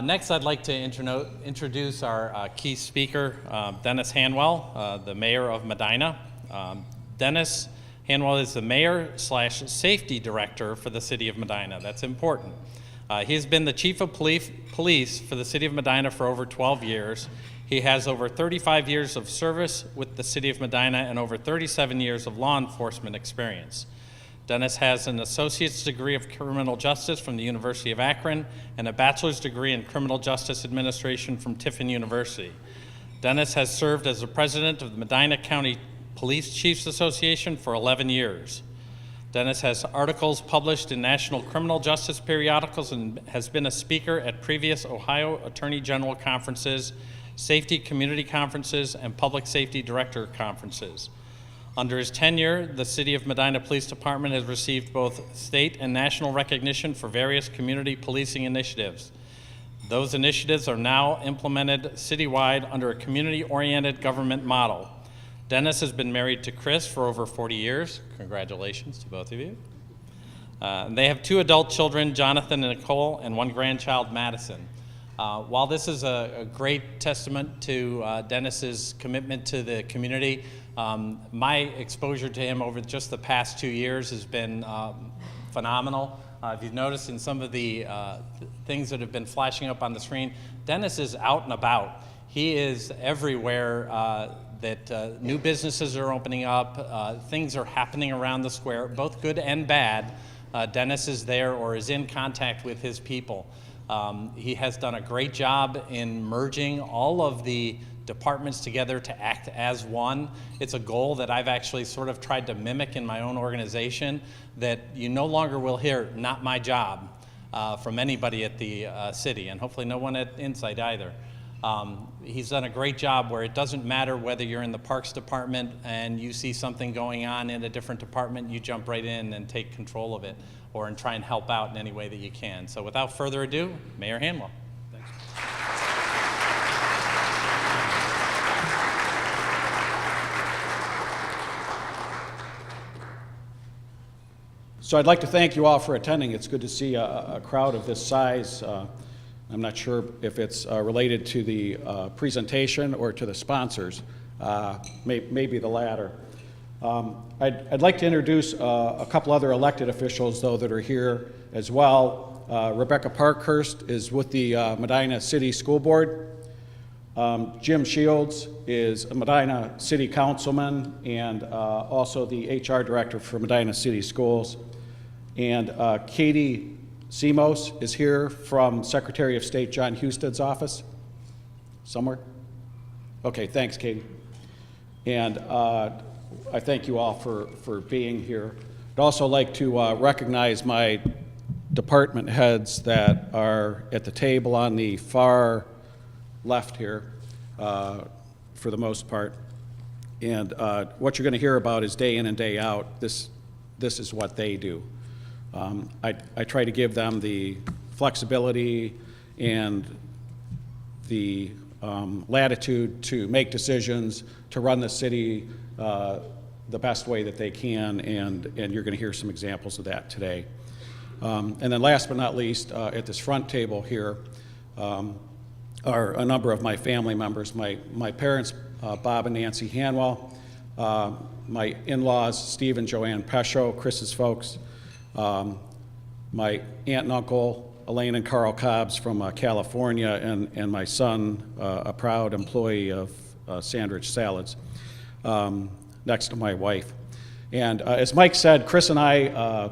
Next, I'd like to introduce our key speaker, Dennis Hanwell, the mayor of Medina. Dennis Hanwell is the mayor/safety director for the city of Medina. That's important. He has been the chief of police for the city of Medina for over 12 years. He has over 35 years of service with the city of Medina and over 37 years of law enforcement experience. Dennis has an associate's degree of criminal justice from the University of Akron and a bachelor's degree in criminal justice administration from Tiffin University. Dennis has served as the president of the Medina County Police Chiefs Association for 11 years. Dennis has articles published in national criminal justice periodicals and has been a speaker at previous Ohio Attorney General conferences, safety community conferences, and public safety director conferences. Under his tenure, the City of Medina Police Department has received both state and national recognition for various community policing initiatives. Those initiatives are now implemented citywide under a community-oriented government model. Dennis has been married to Chris for over 40 years. Congratulations to both of you. They have 2 adult children, Jonathan and Nicole, and 1 grandchild, Madison. While this is a great testament to Dennis's commitment to the community, my exposure to him over just the past 2 years has been phenomenal. If you've noticed in some of the things that have been flashing up on the screen, Dennis is out and about. He is everywhere that new businesses are opening up, things are happening around the square, both good and bad. Dennis is there or is in contact with his people. He has done a great job in merging all of the departments together to act as one. It's a goal that I've actually sort of tried to mimic in my own organization, that you no longer will hear "not my job" from anybody at the city, and hopefully no one at Insight either. He's done a great job where it doesn't matter whether you're in the Parks Department and you see something going on in a different department, you jump right in and take control of it, or and try and help out in any way that you can. So without further ado, Mayor Hanwell. Thanks. So I'd like to thank you all for attending. It's good to see a crowd of this size. I'm not sure if it's related to the presentation or to the sponsors, maybe the latter. I'd like to introduce a couple other elected officials, though, that are here as well. Rebecca Parkhurst is with the Medina City School Board. Jim Shields is a Medina City Councilman and also the HR Director for Medina City Schools. And Katie Simos is here from Secretary of State John Husted's office. Somewhere? Okay, thanks, Katie. And I thank you all for being here. I'd also like to recognize my department heads that are at the table on the far left here, for the most part. And what you're going to hear about is day in and day out. This is what they do. I try to give them the flexibility and the latitude to make decisions, to run the city the best way that they can, and you're going to hear some examples of that today. And then last but not least, at this front table here are a number of my family members. My parents, Bob and Nancy Hanwell, my in-laws, Steve and Joanne Pesho, Chris's folks, my aunt and uncle, Elaine and Carl Cobbs from California, and my son, a proud employee of Sandwich Salads, next to my wife. And as Mike said, Chris and I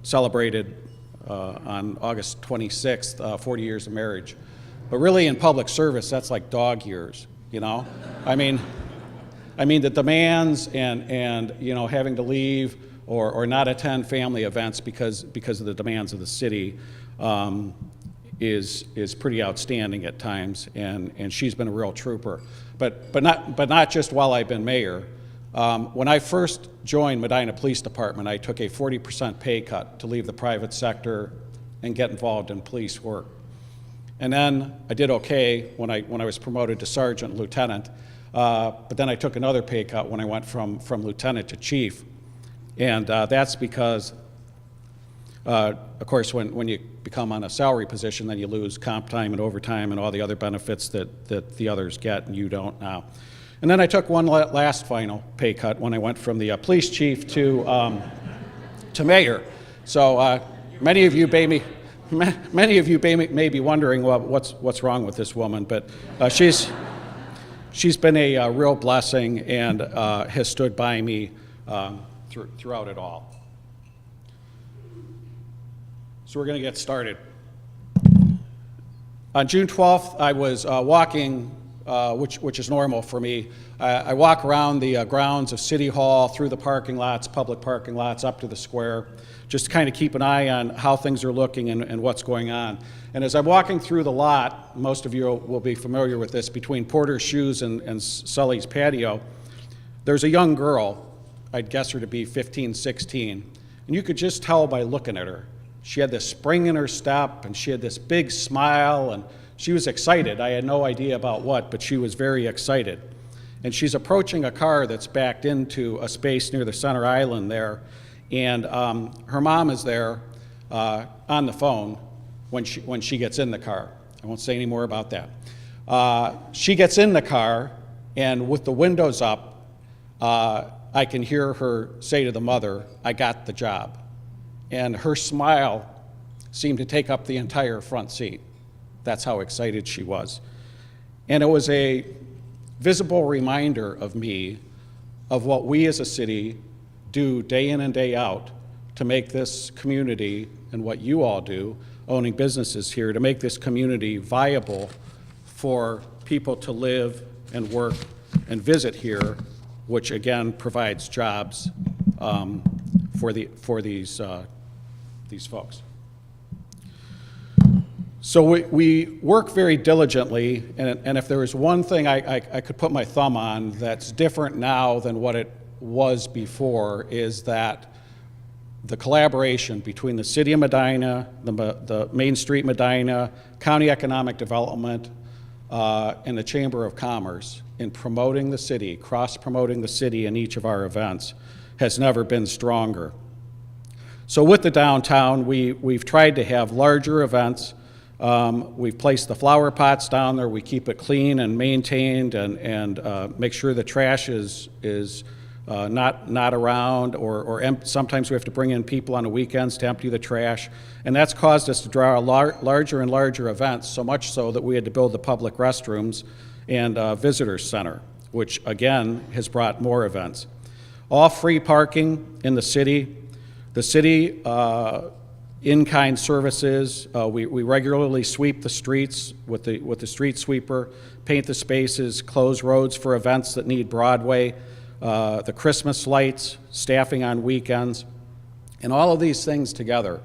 celebrated on August 26th, 40 years of marriage. But really in public service, that's like dog years, you know? I mean the demands and you know, having to leave or not attend family events because of the demands of the city is pretty outstanding at times, and she's been a real trooper. But not just while I've been mayor. When I first joined Medina Police Department, I took a 40% pay cut to leave the private sector and get involved in police work. And then I did okay when I was promoted to sergeant and lieutenant, but then I took another pay cut when I went from lieutenant to chief. And that's because Of course, when you become on a salary position, then you lose comp time and overtime and all the other benefits that the others get and you don't now. And then I took one last final pay cut when I went from the police chief to mayor. So many of you may be wondering, well, what's wrong with this woman, but she's been a real blessing and has stood by me throughout it all. So we're going to get started. On June 12th, I was walking, which is normal for me. I walk around the grounds of City Hall, through the parking lots, public parking lots, up to the square, just to kind of keep an eye on how things are looking and what's going on. And as I'm walking through the lot, most of you will be familiar with this, between Porter's Shoes and Sully's Patio, there's a young girl, I'd guess her to be 15, 16, and you could just tell by looking at her. She had this spring in her step, and she had this big smile, and she was excited. I had no idea about what, but she was very excited. And she's approaching a car that's backed into a space near the center island there, and her mom is there on the phone when she gets in the car. I won't say any more about that. She gets in the car, and with the windows up, I can hear her say to the mother, "I got the job." And her smile seemed to take up the entire front seat. That's how excited she was. And it was a visible reminder of me of what we as a city do day in and day out to make this community, and what you all do, owning businesses here, to make this community viable for people to live and work and visit here, which again provides jobs for these folks. So we work very diligently, and if there was one thing I could put my thumb on that's different now than what it was before, is that the collaboration between the City of Medina, the Main Street Medina, County Economic Development, and the Chamber of Commerce in promoting the city, cross-promoting the city in each of our events, has never been stronger. So with the downtown, we've tried to have larger events. We've placed the flower pots down there. We keep it clean and maintained, and make sure the trash is not around, or sometimes we have to bring in people on the weekends to empty the trash. And that's caused us to draw larger and larger events, so much so that we had to build the public restrooms and visitor center, which again has brought more events. All free parking in the city. The city in-kind services, we regularly sweep the streets with the street sweeper, paint the spaces, close roads for events that need Broadway, the Christmas lights, staffing on weekends, and all of these things together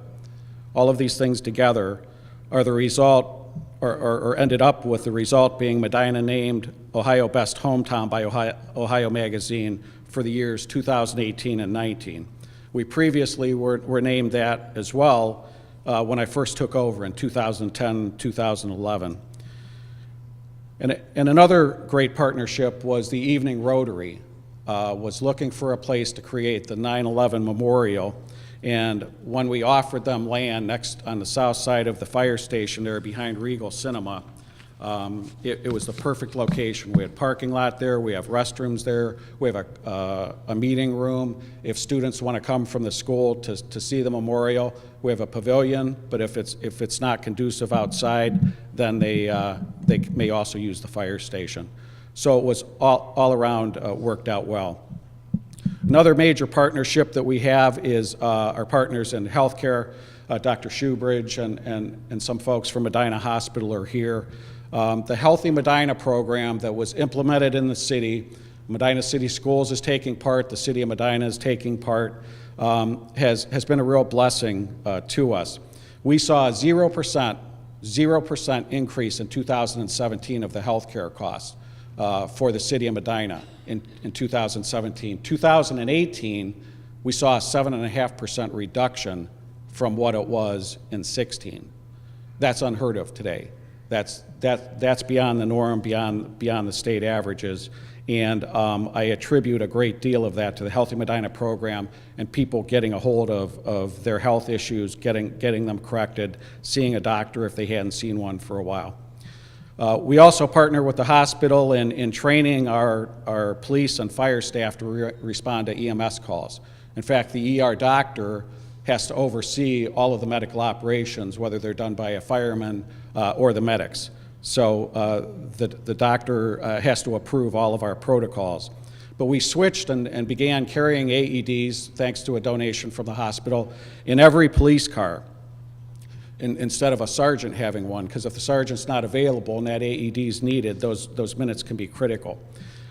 are the result, or ended up with the result being Medina named Ohio Best Hometown by Ohio Magazine for the years 2018 and 19. We previously were named that as well when I first took over in 2010, 2011. And another great partnership was the Evening Rotary, was looking for a place to create the 9/11 Memorial. And when we offered them land next on the south side of the fire station there behind Regal Cinema, it was the perfect location. We had parking lot there, we have restrooms there, we have a meeting room. If students want to come from the school to see the memorial, we have a pavilion, but if it's not conducive outside, then they may also use the fire station. So it was all around worked out well. Another major partnership that we have is our partners in healthcare. Dr. Shoebridge and some folks from Medina Hospital are here. The Healthy Medina program that was implemented in the city, Medina City Schools is taking part, the City of Medina is taking part, has been a real blessing to us. We saw a 0% increase in 2017 of the healthcare costs for the City of Medina in 2017. 2018, we saw a 7.5% reduction from what it was in 16. That's unheard of today. That's beyond the norm, beyond the state averages. And I attribute a great deal of that to the Healthy Medina program and people getting a hold of their health issues, getting them corrected, seeing a doctor if they hadn't seen one for a while. We also partner with the hospital in training our police and fire staff to respond to EMS calls. In fact, the ER doctor has to oversee all of the medical operations, whether they're done by a fireman or the medics. So the doctor has to approve all of our protocols. But we switched and began carrying AEDs, thanks to a donation from the hospital, in every police car, instead of a sergeant having one, because if the sergeant's not available and that AED is needed, those minutes can be critical.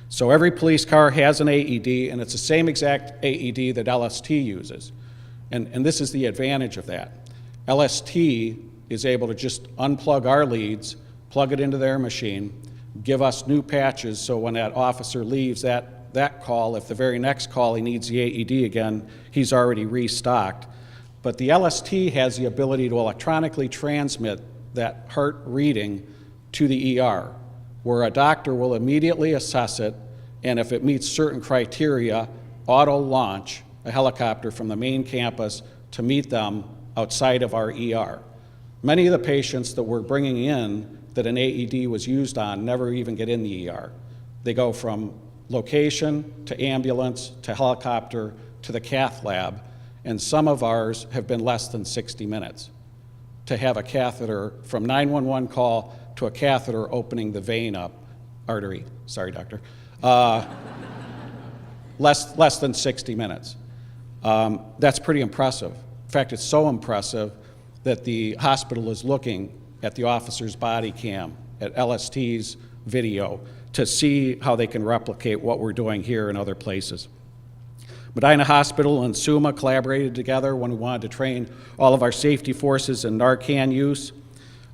So every police car has an AED, and it's the same exact AED that LST uses. And this is the advantage of that. LST is able to just unplug our leads, plug it into their machine, give us new patches, so when that officer leaves that call, if the very next call he needs the AED again, he's already restocked. But the LST has the ability to electronically transmit that heart reading to the ER, where a doctor will immediately assess it, and if it meets certain criteria, auto-launch a helicopter from the main campus to meet them outside of our ER. Many of the patients that we're bringing in that an AED was used on never even get in the ER. They go from location to ambulance to helicopter to the cath lab, and some of ours have been less than 60 minutes to have a catheter from 911 call to a catheter opening the vein up, artery, sorry doctor, less than 60 minutes. That's pretty impressive. In fact, it's so impressive that the hospital is looking at the officer's body cam, at LST's video, to see how they can replicate what we're doing here in other places. Medina Hospital and SUMA collaborated together when we wanted to train all of our safety forces in Narcan use.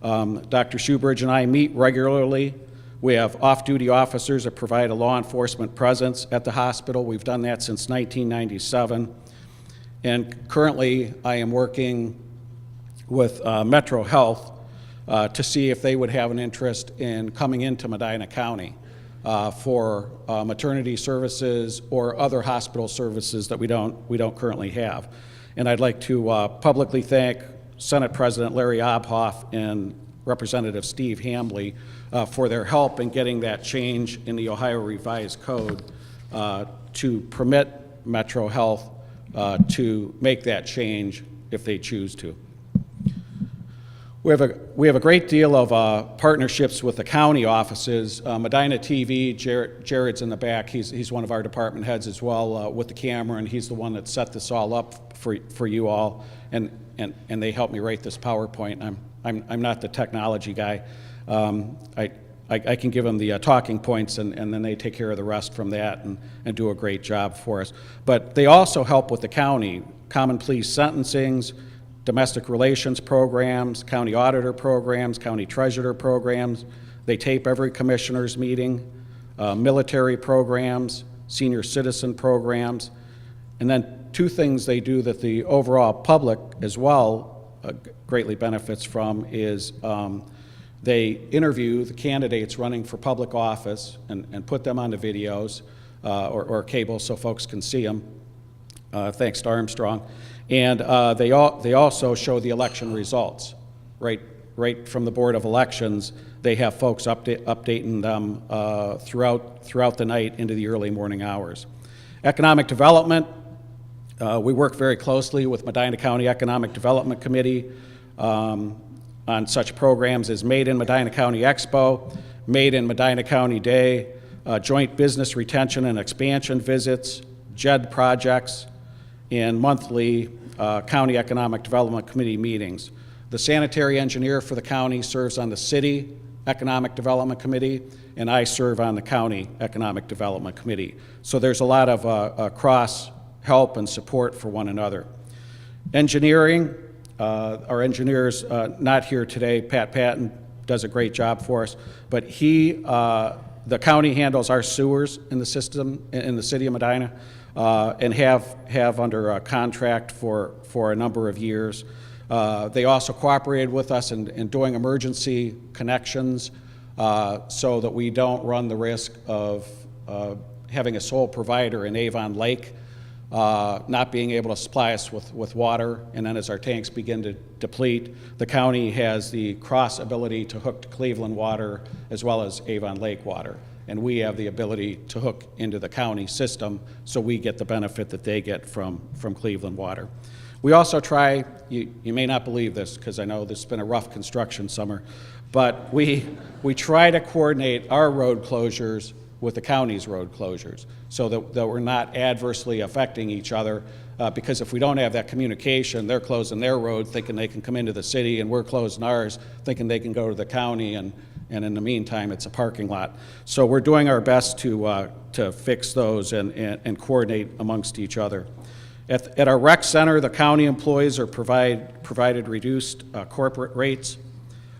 Dr. Shoebridge and I meet regularly. We have off-duty officers that provide a law enforcement presence at the hospital. We've done that since 1997. And currently, I am working with Metro Health to see if they would have an interest in coming into Medina County for maternity services or other hospital services that we don't currently have. And I'd like to publicly thank Senate President Larry Obhoff and Representative Steve Hambley for their help in getting that change in the Ohio Revised Code to permit Metro Health to make that change if they choose to. We have a great deal of partnerships with the county offices. Medina TV, Jared's in the back. He's one of our department heads as well with the camera, and he's the one that set this all up for you all. And they helped me write this PowerPoint. I'm not the technology guy. I can give them the talking points, and then they take care of the rest from that and do a great job for us. But they also help with the county, common pleas sentencings, domestic relations programs, county auditor programs, county treasurer programs. They tape every commissioner's meeting, military programs, senior citizen programs. And then two things they do that the overall public as well greatly benefits from is they interview the candidates running for public office and put them on the videos or cable so folks can see them, thanks to Armstrong. And they also show the election results. Right from the Board of Elections, they have folks updating them throughout the night into the early morning hours. Economic development, we work very closely with Medina County Economic Development Committee on such programs as Made in Medina County Expo, Made in Medina County Day, joint business retention and expansion visits, JED projects, and monthly County Economic Development Committee meetings. The sanitary engineer for the county serves on the City Economic Development Committee, and I serve on the County Economic Development Committee. So there's a lot of cross help and support for one another. Engineering, our engineer's not here today. Pat Patton does a great job for us, but the county handles our sewers in the system in the city of Medina. And have under a contract for a number of years. They also cooperated with us in doing emergency connections so that we don't run the risk of having a sole provider in Avon Lake not being able to supply us with water, and then as our tanks begin to deplete, the county has the cross ability to hook to Cleveland water as well as Avon Lake water, and we have the ability to hook into the county system so we get the benefit that they get from Cleveland water. We also try, you may not believe this because I know this has been a rough construction summer, but we try to coordinate our road closures with the county's road closures so that we're not adversely affecting each other because if we don't have that communication, they're closing their road thinking they can come into the city and we're closing ours thinking they can go to the county, and in the meantime it's a parking lot. So we're doing our best to fix those and coordinate amongst each other. At our rec center, the county employees are provided reduced corporate rates.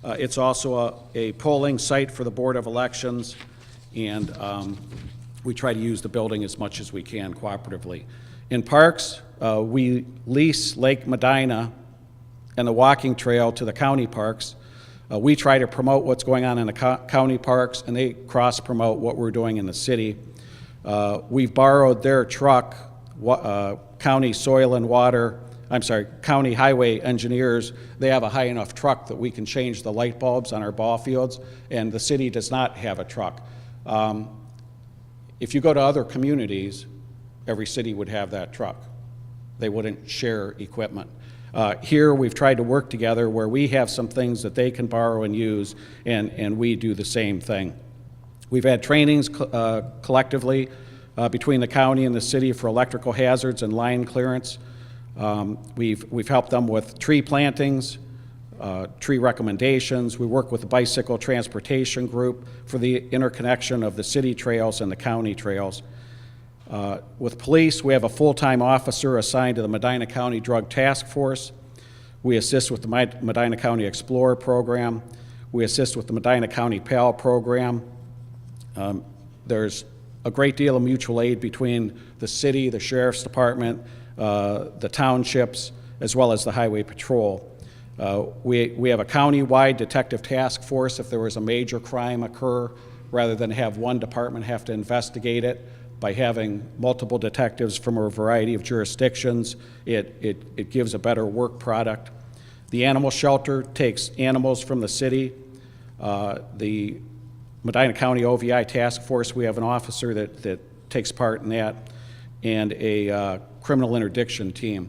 It's also a polling site for the Board of Elections, and we try to use the building as much as we can cooperatively. In parks, we lease Lake Medina and the walking trail to the county parks. We try to promote what's going on in the county parks, and they cross-promote what we're doing in the city. We've borrowed their truck, county soil and water, county highway engineers. They have a high enough truck that we can change the light bulbs on our ball fields, and the city does not have a truck. If you go to other communities, every city would have that truck. They wouldn't share equipment. Here we've tried to work together where we have some things that they can borrow and use, and we do the same thing. We've had trainings collectively between the county and the city for electrical hazards and line clearance. We've helped them with tree plantings, tree recommendations. We work with the bicycle transportation group for the interconnection of the city trails and the county trails. With police, we have a full-time officer assigned to the Medina County Drug Task Force. We assist with the Medina County Explorer program. We assist with the Medina County PAL program. There's a great deal of mutual aid between the city, the sheriff's department, the townships, as well as the highway patrol. We have a county-wide detective task force if there was a major crime occur, rather than have one department have to investigate it. By having multiple detectives from a variety of jurisdictions, it gives a better work product. The animal shelter takes animals from the city. The Medina County OVI task force, we have an officer that takes part in that, and a criminal interdiction team.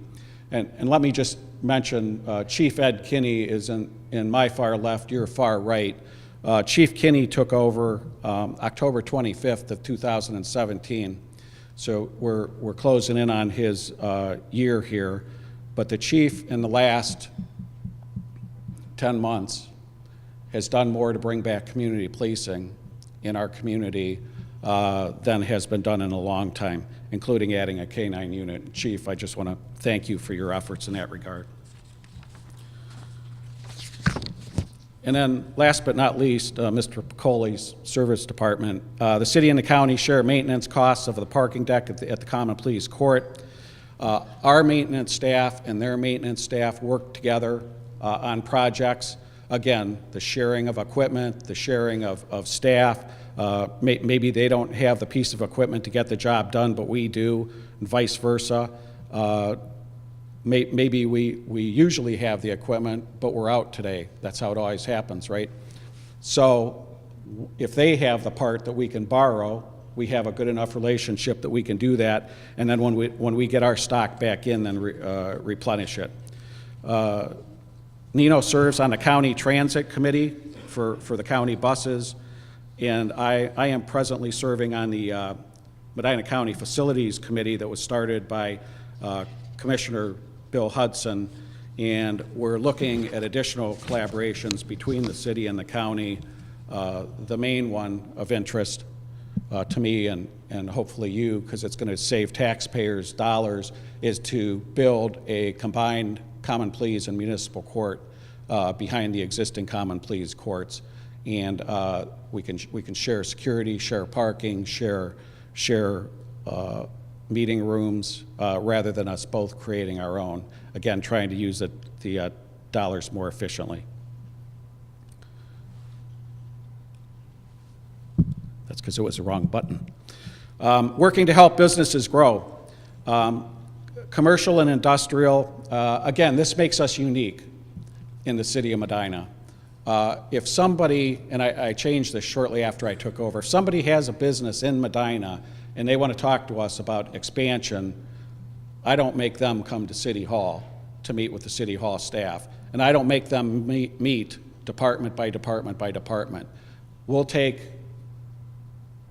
And let me just mention, Chief Ed Kinney is in my far left, your far right. Chief Kinney took over October 25th of 2017. So we're closing in on his year here. But the chief in the last 10 months has done more to bring back community policing in our community than has been done in a long time, including adding a K-9 unit. Chief, I just want to thank you for your efforts in that regard. And then last but not least, Mr. Piccoli's service department. The city and the county share maintenance costs of the parking deck at the Common Pleas Court. Our maintenance staff and their maintenance staff work together on projects. Again, the sharing of equipment, the sharing of staff. Maybe they don't have the piece of equipment to get the job done, but we do, and vice versa. Maybe we usually have the equipment, but we're out today. That's how it always happens, right? So if they have the part that we can borrow, we have a good enough relationship that we can do that, and then when we get our stock back in, then replenish it. Nino serves on the county transit committee for the county buses, and I am presently serving on the Medina County Facilities Committee that was started by Commissioner Bill Hudson, and we're looking at additional collaborations between the city and the county. The main one of interest to me and hopefully you, because it's going to save taxpayers dollars, is to build a combined common pleas and municipal court behind the existing common pleas courts, and we can share security, share parking, share meeting rooms rather than us both creating our own. Again, trying to use the dollars more efficiently. That's because it was the wrong button. Working to help businesses grow. Commercial and industrial, again, this makes us unique in the city of Medina. If somebody, and I changed this shortly after I took over, if somebody has a business in Medina and they want to talk to us about expansion, I don't make them come to City Hall to meet with the City Hall staff, and I don't make them meet department by department by department. We'll take,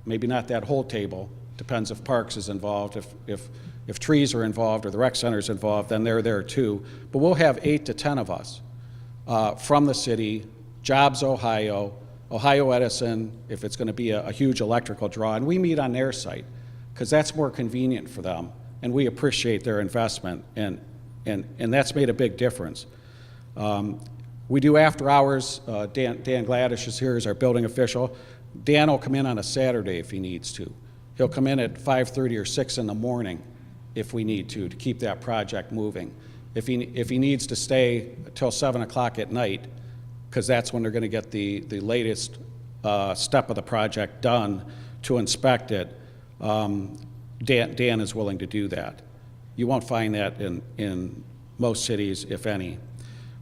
maybe not that whole table, depends if Parks is involved, if trees are involved or the rec center is involved, then they're there too. But we'll have 8 to 10 of us from the city, Jobs Ohio, Ohio Edison, if it's going to be a huge electrical draw, and we meet on their site because that's more convenient for them, and we appreciate their investment, and that's made a big difference. We do after hours. Dan Gladish is here as our building official. Dan will come in on a Saturday if he needs to. He'll come in at 5:30 or 6 in the morning if we need to keep that project moving. If he needs to stay till 7 o'clock at night, because that's when they're going to get the latest step of the project done to inspect it, Dan is willing to do that. You won't find that in most cities, if any.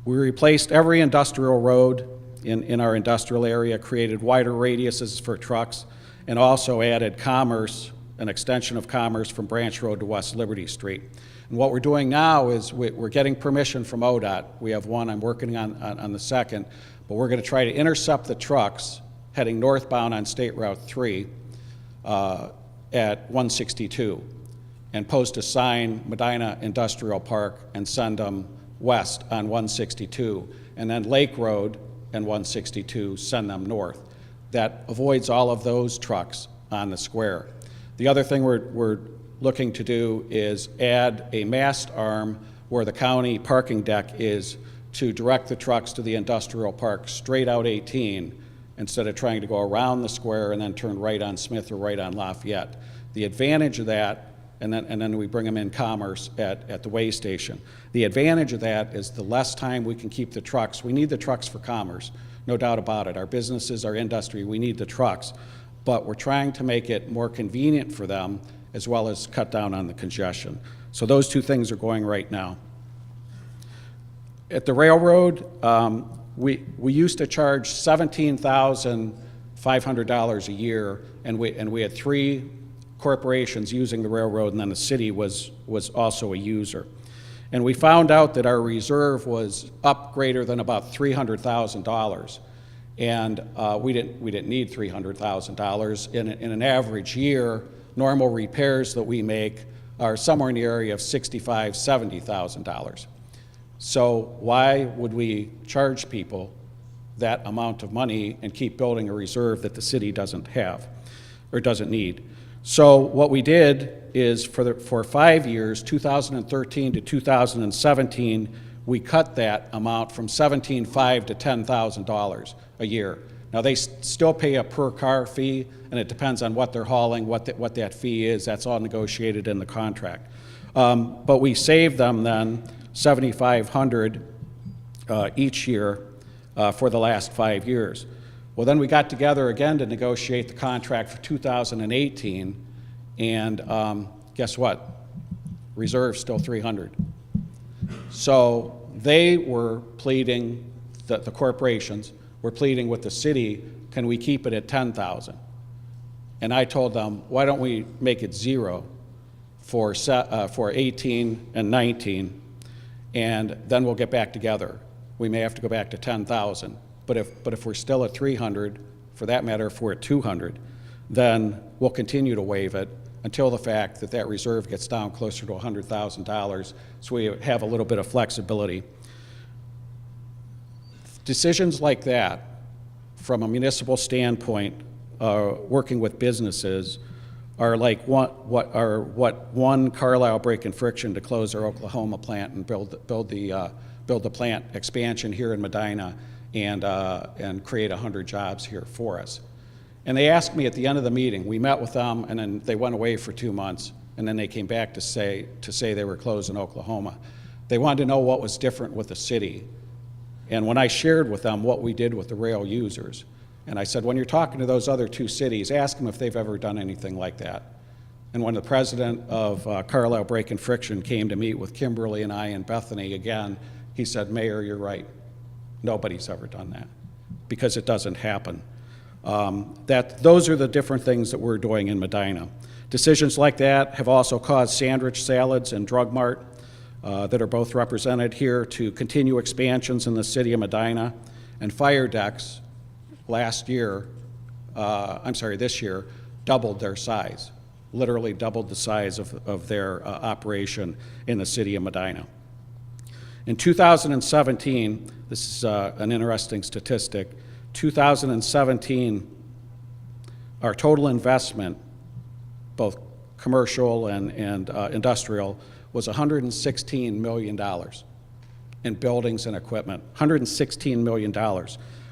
We replaced every industrial road in our industrial area, created wider radiuses for trucks, and also added commerce, an extension of commerce from Branch Road to West Liberty Street. And what we're doing now is we're getting permission from ODOT. We have one, I'm working on the second, but we're going to try to intercept the trucks heading northbound on State Route 3 at 162 and post a sign, Medina Industrial Park, and send them west on 162, and then Lake Road and 162, send them north. That avoids all of those trucks on the square. The other thing we're looking to do is add a mast arm where the county parking deck is to direct the trucks to the industrial park straight out 18 instead of trying to go around the square and then turn right on Smith or right on Lafayette. The advantage of that, and then we bring them in commerce at the way station. The advantage of that is the less time we can keep the trucks. We need the trucks for commerce, no doubt about it. Our businesses, our industry, we need the trucks. But we're trying to make it more convenient for them as well as cut down on the congestion. So those two things are going right now. At the railroad, we used to charge $17,500 a year, and we had 3 corporations using the railroad, and then the city was also a user. And we found out that our reserve was up greater than about $300,000. And we didn't need $300,000. In an average year, normal repairs that we make are somewhere in the area of $65,000, $70,000. So why would we charge people that amount of money and keep building a reserve that the city doesn't have or doesn't need? So what we did is for 5 years, 2013 to 2017, we cut that amount from $17,500 to $10,000 a year. Now they still pay a per car fee, and it depends on what they're hauling, what that fee is. That's all negotiated in the contract. But we saved them then $7,500 each year for the last 5 years. Well, then we got together again to negotiate the contract for 2018, and guess what? Reserve's still $300. So they were pleading, the corporations were pleading with the city, can we keep it at $10,000? And I told them, why don't we make it 0 for 18 and 19, and then we'll get back together. We may have to go back to $10,000. But if we're still at $300, for that matter, if we're at $200, then we'll continue to waive it until the fact that reserve gets down closer to $100,000, so we have a little bit of flexibility. Decisions like that, from a municipal standpoint, working with businesses, are like what one Carlisle Brake and Friction to close our Oklahoma plant and build the plant expansion here in Medina and create 100 jobs here for us. And they asked me at the end of the meeting, we met with them, and then they went away for 2 months, and then they came back to say they were closing Oklahoma. They wanted to know what was different with the city. And when I shared with them what we did with the rail users, and I said, when you're talking to those other two cities, ask them if they've ever done anything like that. And when the president of Carlisle Brake and Friction came to meet with Kimberly and I and Bethany again, he said, Mayor, you're right. Nobody's ever done that, because it doesn't happen. Those are the different things that we're doing in Medina. Decisions like that have also caused Sandwich Salads and Drug Mart, that are both represented here, to continue expansions in the city of Medina. And Fire Decks this year, doubled their size, literally doubled the size of their operation in the city of Medina. In 2017, this is an interesting statistic, 2017, our total investment, both commercial and industrial, was $116 million in buildings and equipment, $116 million.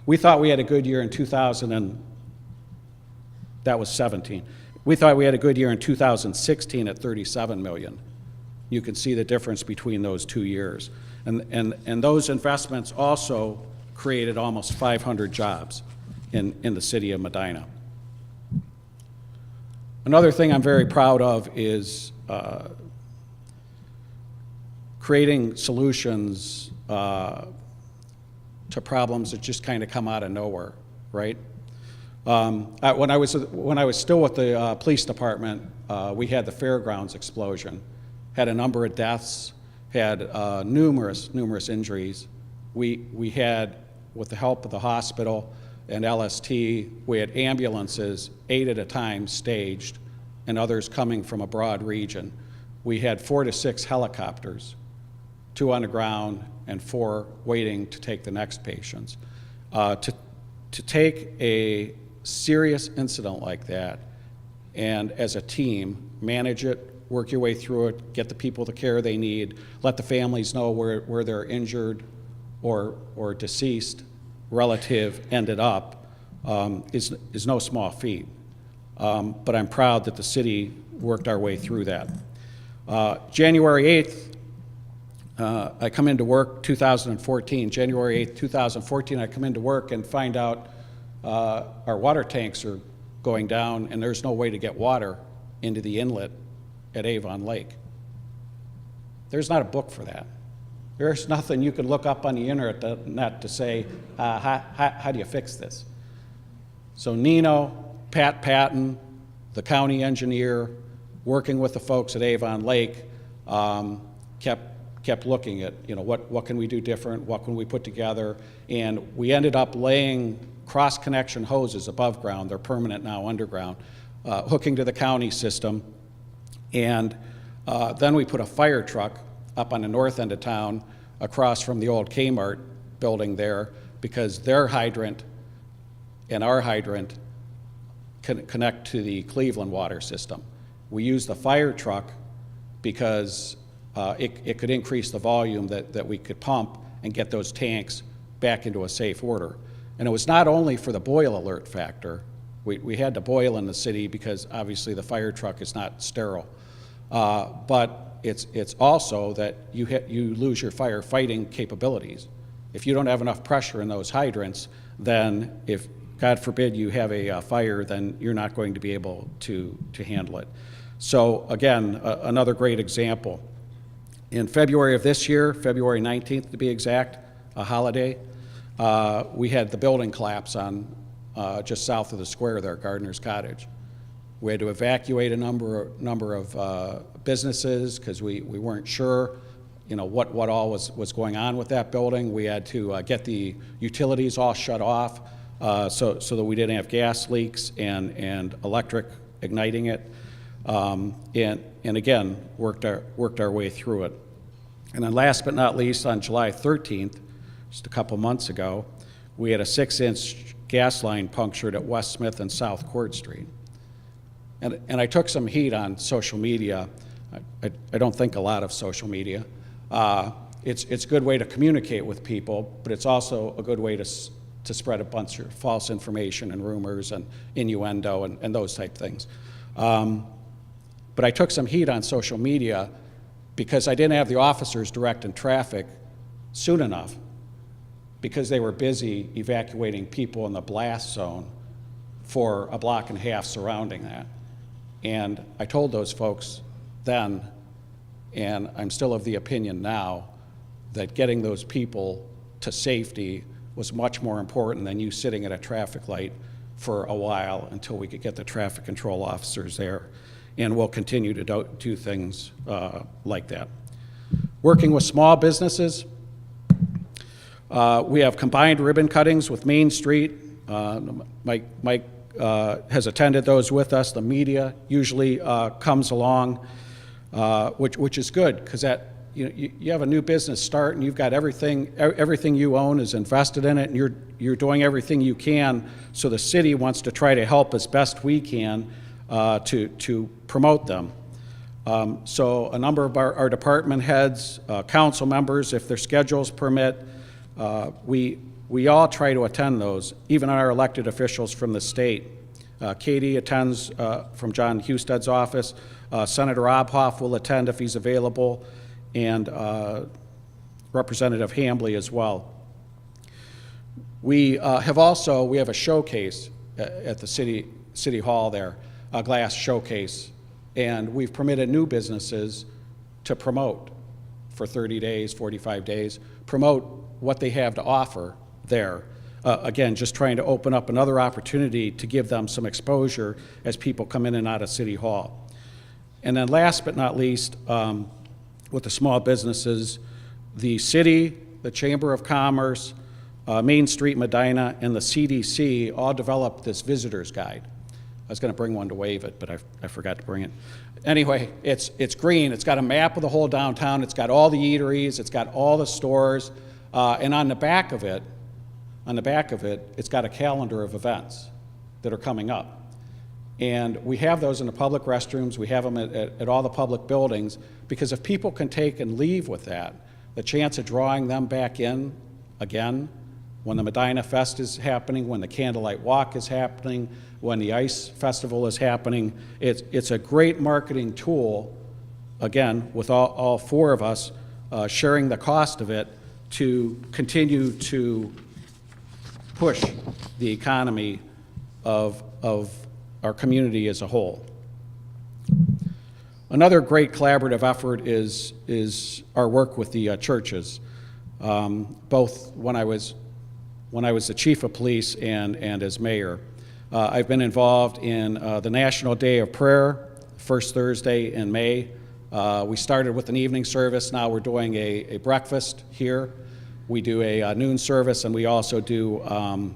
We thought we had a good year in 2017. We thought we had a good year in 2016 at $37 million. You can see the difference between those 2 years. And those investments also created almost 500 jobs in the city of Medina. Another thing I'm very proud of is creating solutions to problems that just kind of come out of nowhere, right? When I was still with the police department, we had the fairgrounds explosion, had a number of deaths, had numerous injuries. We had, with the help of the hospital and LST, we had ambulances, 8 at a time, staged, and others coming from a broad region. We had 4 to 6 helicopters, 2 on the ground and 4 waiting to take the next patients. To take a serious incident like that and, as a team, manage it, work your way through it, get the people the care they need, let the families know where their injured or deceased relative ended up, is no small feat. But I'm proud that the city worked our way through that. January 8th, I come into work, 2014, January 8th, 2014, I come into work and find out our water tanks are going down and there's no way to get water into the inlet at Avon Lake. There's not a book for that. There's nothing you can look up on the internet to say, how do you fix this? So Nino, Pat Patton, the county engineer, working with the folks at Avon Lake, kept looking at, what can we do different, what can we put together, and we ended up laying cross-connection hoses above ground, they're permanent now underground, hooking to the county system, and then we put a fire truck up on the north end of town across from the old Kmart building there, because their hydrant and our hydrant connect to the Cleveland water system. We use the fire truck because it could increase the volume that we could pump and get those tanks back into a safe order. And it was not only for the boil alert factor. We had to boil in the city because obviously the fire truck is not sterile. But it's also that you lose your firefighting capabilities. If you don't have enough pressure in those hydrants, then if, God forbid, you have a fire, then you're not going to be able to handle it. So again, another great example. In February of this year, February 19th to be exact, a holiday, we had the building collapse on just south of the square there, Gardner's Cottage. We had to evacuate a number of businesses because we weren't sure, what all was going on with that building. We had to get the utilities all shut off so that we didn't have gas leaks and electric igniting it. And again, worked our way through it. And then last but not least, on July 13th, just a couple months ago, we had a 6-inch gas line punctured at West Smith and South Court Street. And I took some heat on social media. I don't think a lot of social media. It's a good way to communicate with people, but it's also a good way to spread a bunch of false information and rumors and innuendo and those type things. But I took some heat on social media because I didn't have the officers directing traffic soon enough because they were busy evacuating people in the blast zone for a block and a half surrounding that. And I told those folks then, and I'm still of the opinion now, that getting those people to safety was much more important than you sitting at a traffic light for a while until we could get the traffic control officers there. And we'll continue to do things like that. Working with small businesses, we have combined ribbon cuttings with Main Street. Mike has attended those with us. The media usually comes along, which is good, because that you have a new business start and you've got everything you own is invested in it, and you're doing everything you can. So the city wants to try to help as best we can to promote them. So a number of our department heads, council members, if their schedules permit, we all try to attend those, even our elected officials from the state. Katie attends from John Husted's office. Senator Obhoff will attend if he's available, and Representative Hambley as well. We have a showcase at the city hall there, a glass showcase, and we've permitted new businesses to promote for 30 days, 45 days, promote what they have to offer there. Again, just trying to open up another opportunity to give them some exposure as people come in and out of City Hall. And then last but not least, with the small businesses, the city, the Chamber of Commerce, Main Street Medina, and the CDC all developed this visitor's guide. I was going to bring one to wave it, but I forgot to bring it. Anyway, it's green. It's got a map of the whole downtown. It's got all the eateries. It's got all the stores. And on the back of it, it's got a calendar of events that are coming up. And we have those in the public restrooms. We have them at all the public buildings, because if people can take and leave with that, the chance of drawing them back in again when the Medina Fest is happening, when the Candlelight Walk is happening, when the Ice Festival is happening, it's a great marketing tool, again, with all four of us sharing the cost of it to continue to push the economy of our community as a whole. Another great collaborative effort is our work with the churches, both when I was the chief of police and as mayor. I've been involved in the National Day of Prayer, first Thursday in May. We started with an evening service. Now we're doing a breakfast here. We do a noon service, and we also do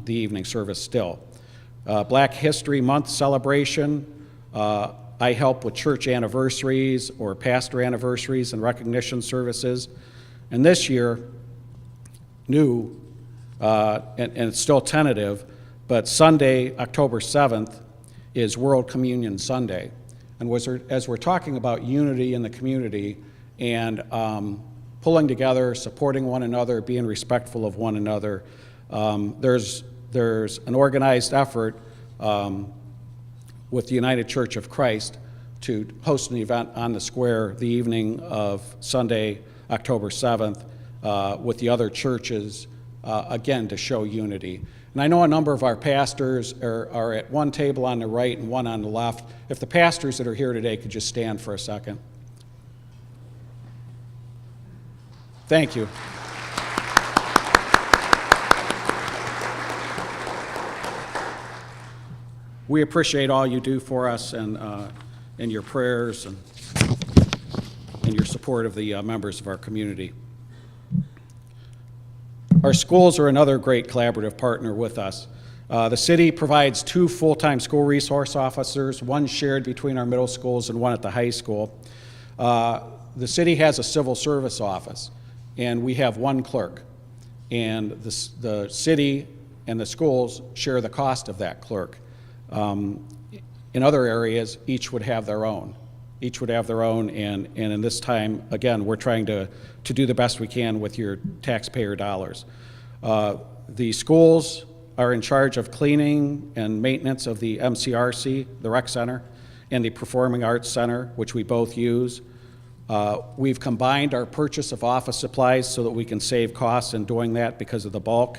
the evening service still. Black History Month celebration. I help with church anniversaries or pastor anniversaries and recognition services. And this year, new, and it's still tentative, but Sunday, October 7th, is World Communion Sunday. And as we're talking about unity in the community and pulling together, supporting one another, being respectful of one another, there's an organized effort with the United Church of Christ to host an event on the square the evening of Sunday, October 7th, with the other churches, again, to show unity. And I know a number of our pastors are at one table on the right and one on the left. If the pastors that are here today could just stand for a second. Thank you. We appreciate all you do for us and your prayers and your support of the members of our community. Our schools are another great collaborative partner with us. The city provides 2 full-time school resource officers, one shared between our middle schools and one at the high school. The city has a civil service office, and we have 1 clerk. And the city and the schools share the cost of that clerk. In other areas, each would have their own. And in this time, again, we're trying to do the best we can with your taxpayer dollars. The schools are in charge of cleaning and maintenance of the MCRC, the Rec Center, and the Performing Arts Center, which we both use. We've combined our purchase of office supplies so that we can save costs in doing that because of the bulk.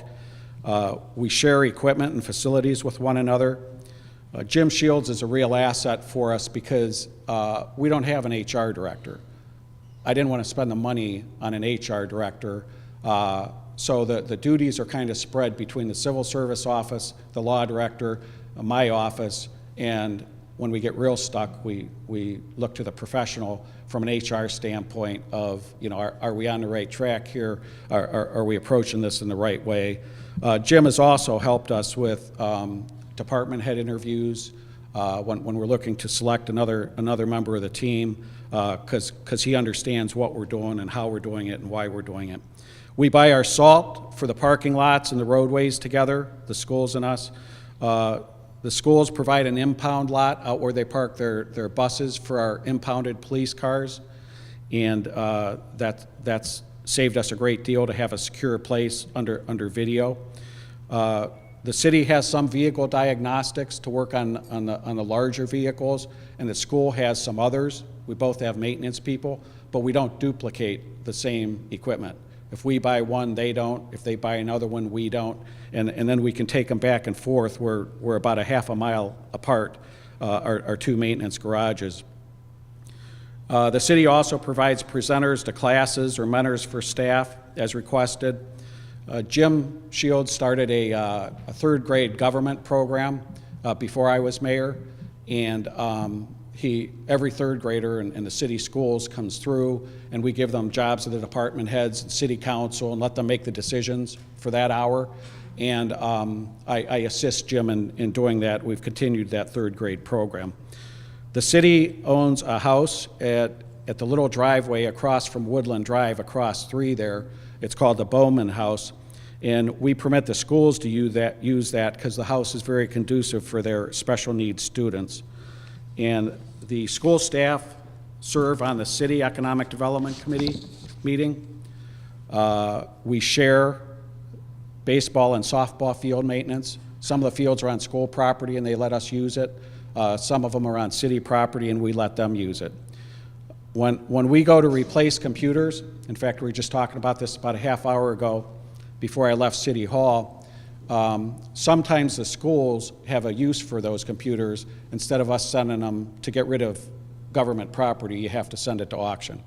We share equipment and facilities with one another. Jim Shields is a real asset for us because we don't have an HR director. I didn't want to spend the money on an HR director, so the duties are kind of spread between the civil service office, the law director, my office, and when we get real stuck, we look to the professional from an HR standpoint of, you know, are we on the right track here? Are we approaching this in the right way? Jim has also helped us with department head interviews when we're looking to select another member of the team, because he understands what we're doing and how we're doing it and why we're doing it. We buy our salt for the parking lots and the roadways together, the schools and us. The schools provide an impound lot out where they park their buses for our impounded police cars, and that's saved us a great deal to have a secure place under video. The city has some vehicle diagnostics to work on the larger vehicles, and the school has some others. We both have maintenance people, but we don't duplicate the same equipment. If we buy one, they don't. If they buy another one, we don't. And then we can take them back and forth. We're about a half a mile apart, our two maintenance garages. The city also provides presenters to classes or mentors for staff as requested. Jim Shields started a third grade government program before I was mayor, and every third grader in the city schools comes through, and we give them jobs of the department heads and city council and let them make the decisions for that hour. And I assist Jim in doing that. We've continued that third grade program. The city owns a house at the little driveway across from Woodland Drive, across 3 there. It's called the Bowman House, and we permit the schools to use that because the house is very conducive for their special needs students. And the school staff serve on the City Economic Development Committee meeting. We share baseball and softball field maintenance. Some of the fields are on school property and they let us use it. Some of them are on city property and we let them use it. When we go to replace computers, in fact, we were just talking about this about a half hour ago before I left City Hall, sometimes the schools have a use for those computers. Instead of us sending them to get rid of government property, you have to send it to auction.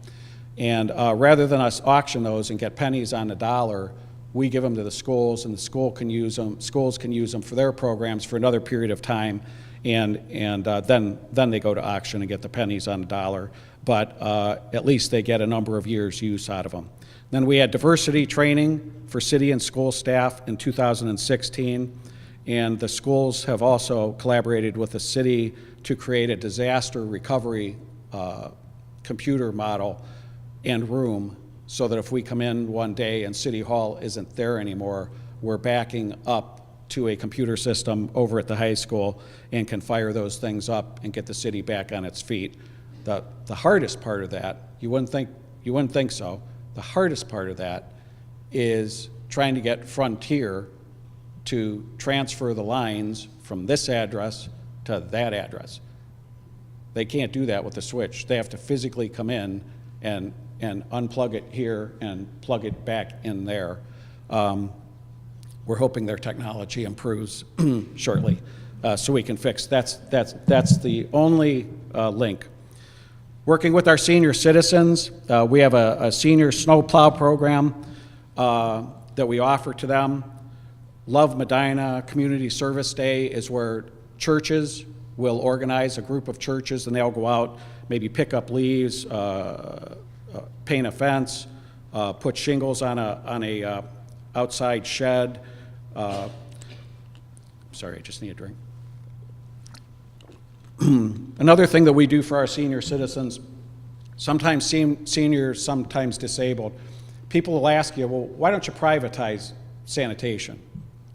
And rather than us auction those and get pennies on the dollar, we give them to the schools, and the schools can use them for their programs for another period of time, and then they go to auction and get the pennies on the dollar. But at least they get a number of years use out of them. Then we had diversity training for city and school staff in 2016, and the schools have also collaborated with the city to create a disaster recovery computer model and room, so that if we come in one day and City Hall isn't there anymore, we're backing up to a computer system over at the high school and can fire those things up and get the city back on its feet. The hardest part of that, you wouldn't think so, the hardest part of that is trying to get Frontier to transfer the lines from this address to that address. They can't do that with the switch. They have to physically come in and unplug it here and plug it back in there. We're hoping their technology improves shortly, so we can fix. That's the only link. Working with our senior citizens, we have a senior snowplow program that we offer to them. Love Medina Community Service Day is where churches will organize a group of churches, and they'll go out, maybe pick up leaves, paint a fence, put shingles on a outside shed. Sorry, I just need a drink. Another thing that we do for our senior citizens, sometimes seniors, sometimes disabled, people will ask you, well, why don't you privatize sanitation?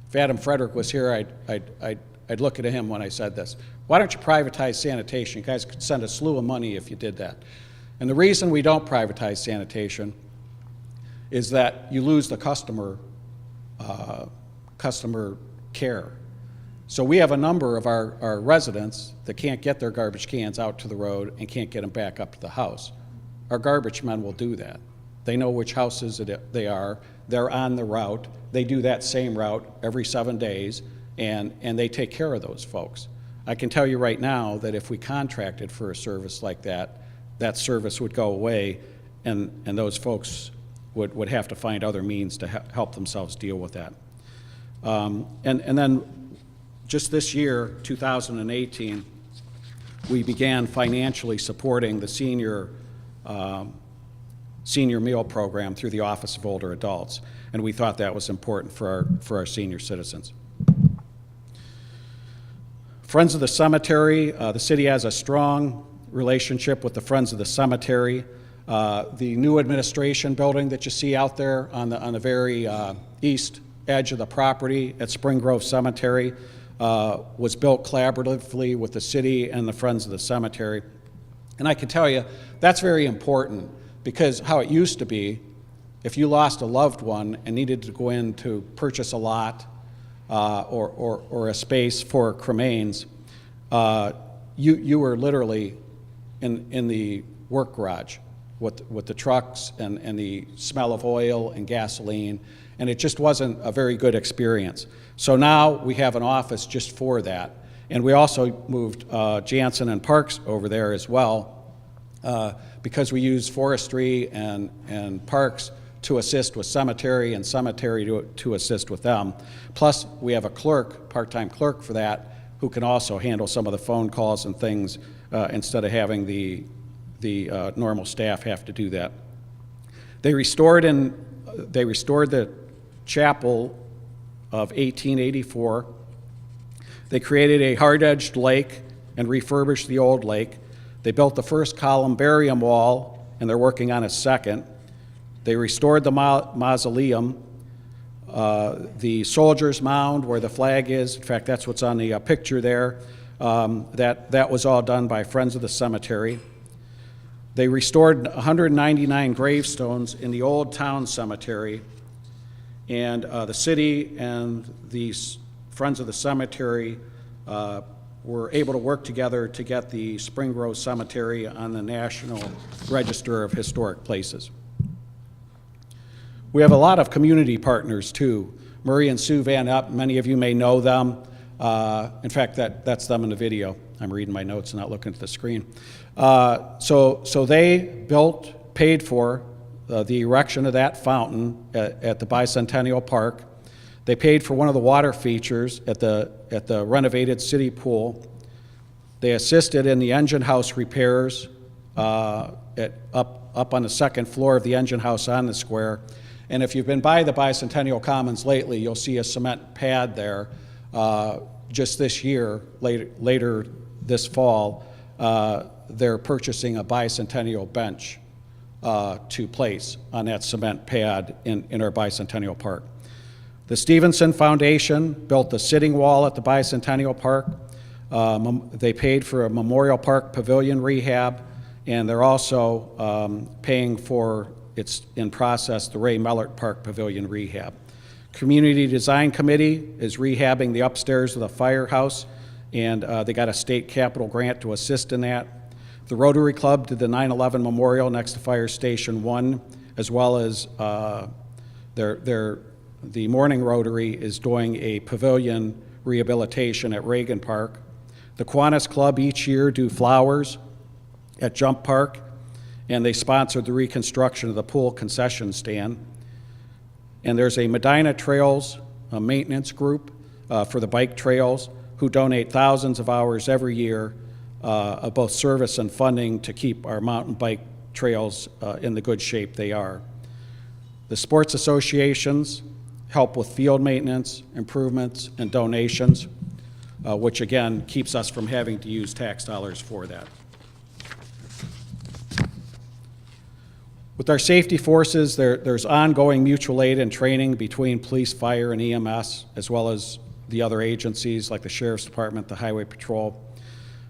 If Adam Frederick was here, I'd look at him when I said this. Why don't you privatize sanitation? You guys could send a slew of money if you did that. And the reason we don't privatize sanitation is that you lose the customer care. So we have a number of our residents that can't get their garbage cans out to the road and can't get them back up to the house. our garbage men will do that. They know which houses they are. They're on the route. They do that same route every 7 days, and they take care of those folks. I can tell you right now that if we contracted for a service like that, that service would go away, and those folks would have to find other means to help themselves deal with that. And then just this year, 2018, we began financially supporting the senior meal program through the Office of Older Adults, and we thought that was important for our senior citizens. Friends of the Cemetery, the city has a strong relationship with the Friends of the Cemetery. The new administration building that you see out there on the very east edge of the property at Spring Grove Cemetery was built collaboratively with the city and the Friends of the Cemetery. And I can tell you, that's very important, because how it used to be, if you lost a loved one and needed to go in to purchase a lot or a space for cremains, you were literally in the work garage with the trucks and the smell of oil and gasoline, and it just wasn't a very good experience. So now we have an office just for that. And we also moved Jansen and Parks over there as well, because we use forestry and parks to assist with cemetery, and cemetery to assist with them. Plus, we have a clerk, part-time clerk for that, who can also handle some of the phone calls and things instead of having the normal staff have to do that. They restored the chapel of 1884. They created a hard-edged lake and refurbished the old lake. They built the first columbarium wall, and they're working on a second. They restored the mausoleum, the soldiers' mound where the flag is. In fact, that's what's on the picture there. That was all done by Friends of the Cemetery. They restored 199 gravestones in the Old Town Cemetery, and the city and the Friends of the Cemetery were able to work together to get the Spring Grove Cemetery on the National Register of Historic Places. We have a lot of community partners too. Murray and Sue Van Epp, many of you may know them. In fact, that's them in the video. I'm reading my notes and not looking at the screen. So they paid for the erection of that fountain at the Bicentennial Park. They paid for one of the water features at the renovated city pool. They assisted in the engine house repairs up on the second floor of the engine house on the square. And if you've been by the Bicentennial Commons lately, you'll see a cement pad there. Just this year, later this fall, they're purchasing a bicentennial bench to place on that cement pad in our Bicentennial Park. The Stevenson Foundation built the sitting wall at the Bicentennial Park. They paid for a Memorial Park pavilion rehab, and they're also paying for, it's in process, the Ray Mellert Park pavilion rehab. Community Design Committee is rehabbing the upstairs of the firehouse, and they got a state capital grant to assist in that. The Rotary Club did the 9/11 Memorial next to Fire Station 1, as well as the Morning Rotary is doing a pavilion rehabilitation at Reagan Park. The Kiwanis Club each year do flowers at Jump Park, and they sponsored the reconstruction of the pool concession stand. And there's a Medina Trails maintenance group for the bike trails who donate thousands of hours every year of both service and funding to keep our mountain bike trails in the good shape they are. The sports associations help with field maintenance, improvements, and donations, which again keeps us from having to use tax dollars for that. With our safety forces, there's ongoing mutual aid and training between police, fire, and EMS, as well as the other agencies like the Sheriff's Department, the Highway Patrol.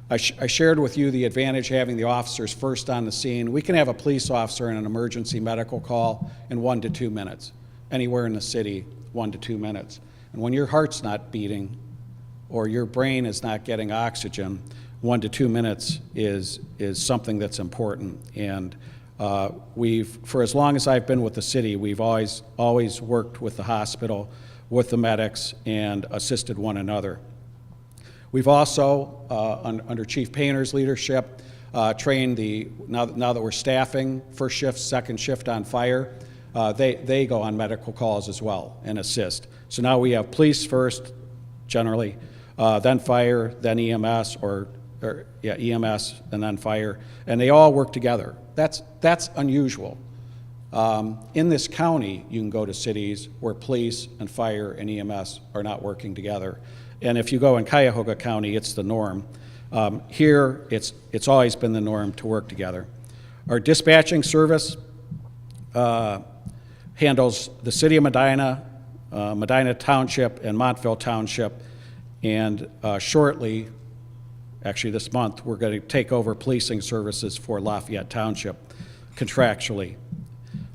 I shared with you the advantage of having the officers first on the scene. We can have a police officer in an emergency medical call in 1 to 2 minutes. Anywhere in the city, 1 to 2 minutes. And when your heart's not beating or your brain is not getting oxygen, 1 to 2 minutes is something that's important. And For as long as I've been with the city, we've always worked with the hospital, with the medics, and assisted one another. We've also, under Chief Painter's leadership, trained now that we're staffing first shift, second shift on fire, they go on medical calls as well and assist. So now we have police first, generally, then fire, then EMS, EMS, and then fire, and they all work together. That's unusual. In this county, you can go to cities where police and fire and EMS are not working together. And if you go in Cuyahoga County, it's the norm. Here, it's always been the norm to work together. Our dispatching service handles the city of Medina, Medina Township, and Montville Township, and shortly, actually this month, we're going to take over policing services for Lafayette Township contractually.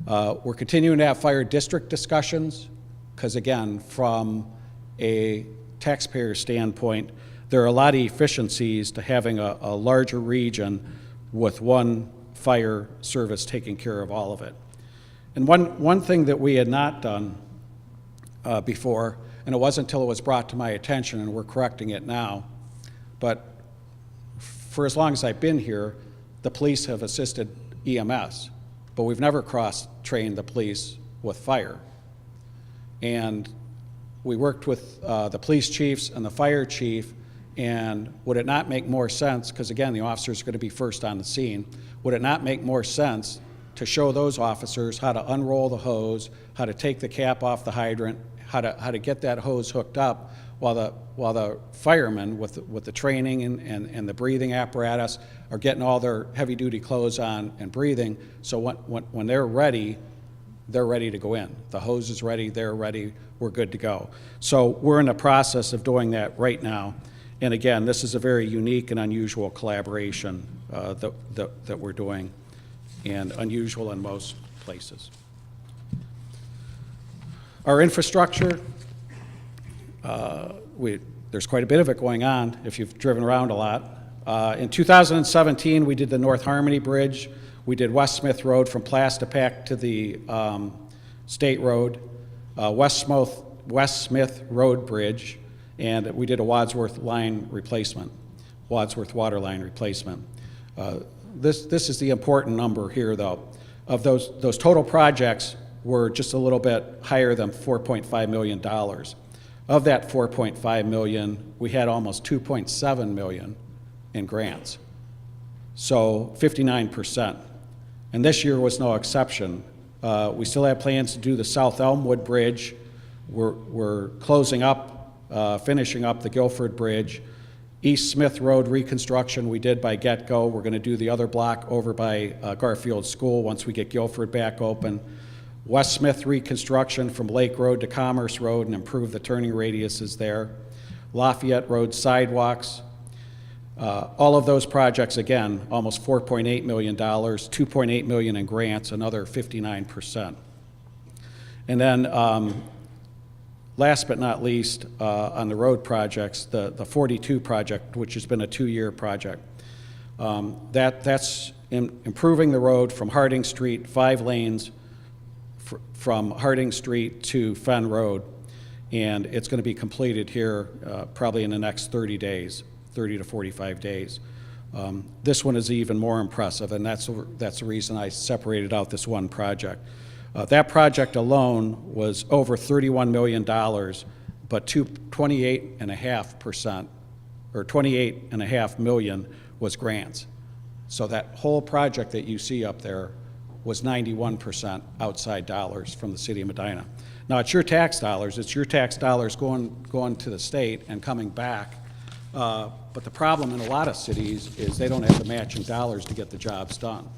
We're continuing to have fire district discussions because, again, from a taxpayer standpoint, there are a lot of efficiencies to having a larger region with one fire service taking care of all of it. And one thing that we had not done before, and it wasn't until it was brought to my attention, and we're correcting it now, but for as long as I've been here, the police have assisted EMS, but we've never cross-trained the police with fire. And we worked with the police chiefs and the fire chief, and would it not make more sense, because again, the officer's going to be first on the scene, would it not make more sense to show those officers how to unroll the hose, how to take the cap off the hydrant, how to get that hose hooked up, while the firemen with the training and the breathing apparatus are getting all their heavy-duty clothes on and breathing, so when they're ready to go in. The hose is ready, they're ready, we're good to go. So we're in the process of doing that right now. And again, this is a very unique and unusual collaboration that we're doing, and unusual in most places. Our infrastructure, there's quite a bit of it going on if you've driven around a lot. In 2017, we did the North Harmony Bridge. We did West Smith Road from Plastipac to the State Road, West Smith Road Bridge, and we did a Wadsworth line replacement, Wadsworth water line replacement. This is the important number here, though. Of those total projects were just a little bit higher than $4.5 million. Of that $4.5 million, we had almost $2.7 million in grants. So 59%. And this year was no exception. We still have plans to do the South Elmwood Bridge. We're closing up, finishing up the Guilford Bridge. East Smith Road reconstruction we did by get-go. We're going to do the other block over by Garfield School once we get Guilford back open. West Smith reconstruction from Lake Road to Commerce Road and improve the turning radiuses there. Lafayette Road sidewalks. All of those projects, again, almost $4.8 million, $2.8 million in grants, another 59%. And then last but not least, on the road projects, the 42 project, which has been a 2-year project. That's improving the road from Harding Street, 5 lanes, from Harding Street to Fenn Road, and it's going to be completed here probably in the next 30 days, 30 to 45 days. This one is even more impressive, and that's the reason I separated out this one project. That project alone was over $31 million, but 28.5%, or $28.5 million was grants. So that whole project that you see up there was 91% outside dollars from the city of Medina. Now, it's your tax dollars. It's your tax dollars going to the state and coming back. But the problem in a lot of cities is they don't have the matching dollars to get the jobs done.